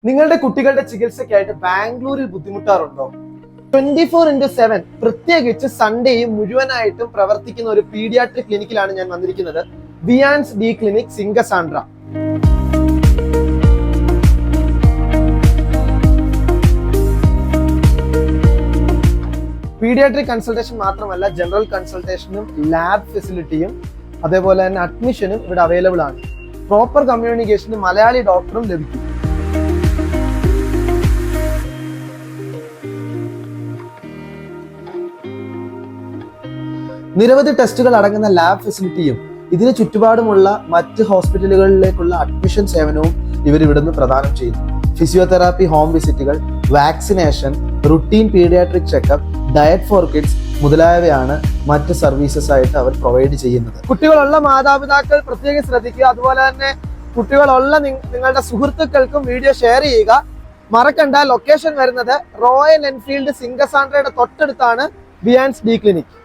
നിങ്ങളുടെ കുട്ടികളുടെ ചികിത്സയ്ക്കായിട്ട് ബാംഗ്ലൂരിൽ ബുദ്ധിമുട്ടാറുണ്ടോ? 24/7 പ്രത്യേകിച്ച് സൺഡേയും മുഴുവനായിട്ടും പ്രവർത്തിക്കുന്ന ഒരു പീഡിയാട്രിക് ക്ലിനിക്കിലാണ് ഞാൻ വന്നിരിക്കുന്നത്. വിയാൻസ് ഡി ക്ലിനിക്, സിംഗസാൻഡ്ര. പീഡിയാട്രിക് കൺസൾട്ടേഷൻ മാത്രമല്ല, ജനറൽ കൺസൾട്ടേഷനും ലാബ് ഫെസിലിറ്റിയും അതേപോലെ തന്നെ അഡ്മിഷനും ഇവിടെ അവൈലബിൾ ആണ്. പ്രോപ്പർ കമ്മ്യൂണിക്കേഷന് മലയാളി ഡോക്ടറും ലഭിക്കും. നിരവധി ടെസ്റ്റുകൾ അടങ്ങുന്ന ലാബ് ഫെസിലിറ്റിയും ഇതിന് ചുറ്റുപാടുമുള്ള മറ്റ് ഹോസ്പിറ്റലുകളിലേക്കുള്ള അഡ്മിഷൻ സേവനവും ഇവർ ഇവിടുന്ന് പ്രദാനം ചെയ്യുന്നു. ഫിസിയോതെറാപ്പി, ഹോം വിസിറ്റുകൾ, vaccination, routine paediatric checkup, diet for kids മുതലായവയാണ് മറ്റ് സർവീസസ് ആയിട്ട് അവർ പ്രൊവൈഡ് ചെയ്യുന്നത്. കുട്ടികളുള്ള മാതാപിതാക്കൾ പ്രത്യേകം ശ്രദ്ധിക്കുക. അതുപോലെ തന്നെ കുട്ടികളുള്ള നിങ്ങളുടെ സുഹൃത്തുക്കൾക്കും വീഡിയോ ഷെയർ ചെയ്യുക. മറക്കണ്ട, ലൊക്കേഷൻ വരുന്നത് റോയൽ എൻഫീൽഡ് സിംഗസാൻഡ്രയുടെ തൊട്ടടുത്താണ് വിയാൻസ് ഡി ക്ലിനിക്.